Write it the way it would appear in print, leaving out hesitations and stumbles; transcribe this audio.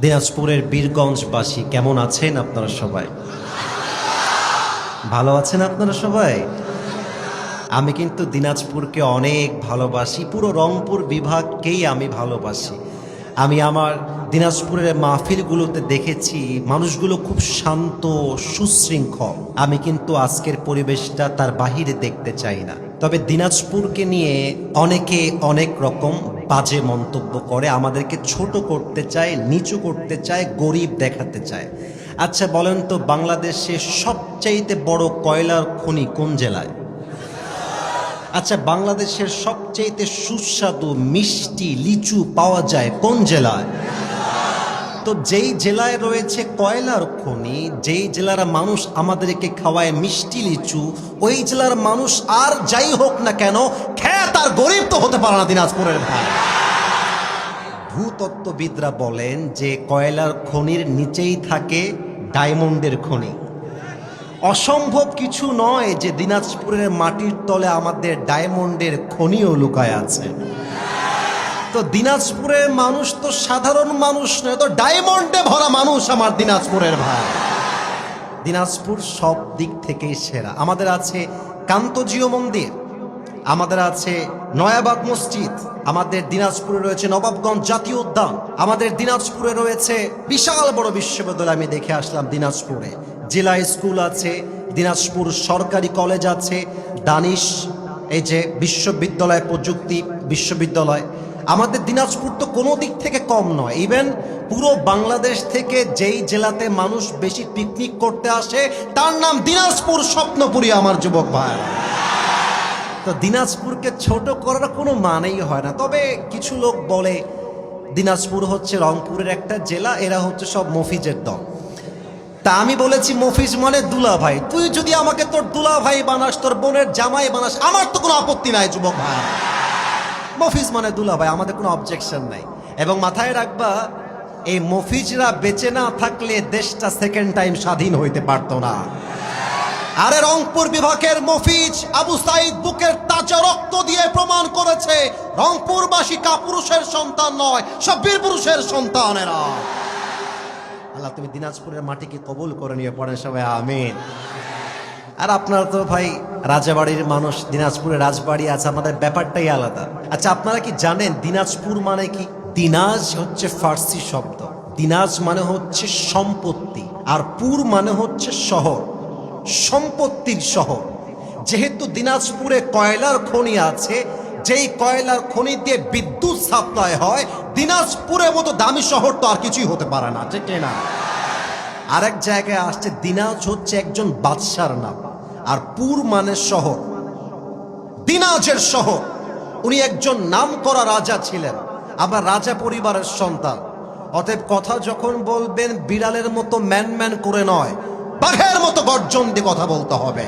দিনাজপুরের বীরগঞ্জবাসী কেমন আছেন আপনারা সবাই? ভালো আছেন আপনারা সবাই? আমি কিন্তু দিনাজপুরকে অনেক ভালোবাসি, পুরো রংপুর বিভাগকেই আমি ভালোবাসি। আমি আমার দিনাজপুরের মাহফিলগুলোতে দেখেছি মানুষগুলো খুব শান্ত সুশৃঙ্খল। আমি কিন্তু আজকের পরিবেশটা তার বাহিরে দেখতে চাই না। তবে দিনাজপুরকে নিয়ে অনেকে অনেক রকম বাজে মন্তব্য করে, আমাদেরকে ছোট করতে চায়, নিচু করতে চায়, গরিব দেখাতে চায়। আচ্ছা বলেন তো, বাংলাদেশের সবচাইতে বড় কয়লার খনি কোন জেলায়? আচ্ছা, বাংলাদেশের সবচাইতে সুস্বাদু মিষ্টি লিচু পাওয়া যায় কোন জেলায়? তো যেই জেলায় রয়েছে কয়লার খনি, যেই জেলার মানুষ আমাদেরকে খাওয়ায় মিষ্টি লিচু, ওই জেলার মানুষ আর যাই হোক না কেন খেত আর গরিব তো হতে পারে না দিনাজপুরের ভাই। ভূতত্ত্ববিদরা বলেন যে কয়লার খনির নিচেই থাকে ডায়মন্ডের খনি। অসম্ভব কিছু নয় যে দিনাজপুরের মাটির তলে আমাদের ডায়মন্ডের খনিও লুকায় আছে। তো দিনাজপুরের মানুষ তো সাধারণ মানুষ নয়, তো ডায়মন্ডে ভরা মানুষ আমার দিনাজপুরের ভাই। দিনাজপুর সব দিক থেকেই সেরা। আমাদের আছে কান্তজিও মন্দির, আমাদের আছে নয়াবাগ মসজিদ, আমাদের দিনাজপুরে রয়েছে নবাবগঞ্জ জাতীয় উদ্যান, আমাদের দিনাজপুরে রয়েছে বিশাল বড় বিশ্ববিদ্যালয়। আমি দেখে আসলাম দিনাজপুরে জেলা স্কুল আছে, দিনাজপুর সরকারি কলেজ আছে, দানিশ এই যে বিশ্ববিদ্যালয়, প্রযুক্তি বিশ্ববিদ্যালয়। আমাদের দিনাজপুর তো কোনো দিক থেকে কম নয়। ইভেন পুরো বাংলাদেশ থেকে যেই জেলাতে মানুষ বেশি পিকনিক করতে আসে তার নাম দিনাজপুর স্বপ্নপুরী আমার যুবক ভাই। তো দিনাজপুরকে ছোট করার কোনো মানেই হয় না। তবে কিছু লোক বলে দিনাজপুর হচ্ছে রংপুরের একটা জেলা, এরা হচ্ছে সব মফিজের দল। তা আমি বলেছি মফিজ মানে দুলা ভাই, তুই যদি আমাকে তোর দুলা ভাই বানাস, তোর বোনের জামাই বানাস, আমার তো কোনো আপত্তি নাই যুবক ভাই। মফিজ মানে দুলা ভাই, আমাদের কোনো অবজেকশন নাই। এবং মাথায় রাখবা, এই মফিজরা বেঁচে না থাকলে দেশটা সেকেন্ড টাইম স্বাধীন হইতে পারতো না। আরে রংপুর বিভাগের মফিজ আবু সাইদ বুকের তাজা রক্ত দিয়ে প্রমাণ করেছে রংপুরবাসী কাপুরুষের সন্তান নয়, সব বীর পুরুষের সন্তানেরা। আল্লাহ তুমি দিনাজপুরের মাটিকে কবুল করে নিয়ে পড়েন সবাই আমিন। আর আপনারা তো ভাই রাজাবাড়ির মানুষ, দিনাজপুরে রাজবাড়ি আছে, আমাদের ব্যাপারটাই আলাদা। আচ্ছা আপনারা কি জানেন দিনাজপুর মানে কি? দিনাজ হচ্ছে ফার্সি শব্দ, দিনাজ মানে হচ্ছে সম্পত্তি, আর পুর মানে হচ্ছে শহর, সম্পত্তির শহর। যেহেতু দিনাজপুরে কয়লার খনি আছে, যেই কয়লার খনি দিয়ে বিদ্যুৎ সাপ্লাই হয়, দিনাজপুরের মতো দামি শহর তো আর কিছুই হতে পারে না, ঠিক না? আরেক জায়গায় আসছে দিনাজ হচ্ছে একজন বাদশার নাম, আর পুর মানে শহর। দিনাজের শহর, উনি একজন নামকরা রাজা ছিলেন, আবার রাজা পরিবারের সন্তান। অতএব কথা যখন বলবেন বিড়ালের মতো ম্যান ম্যান করে নয়, বাঘের মতো গর্জন দিয়ে কথা বলতে হবে।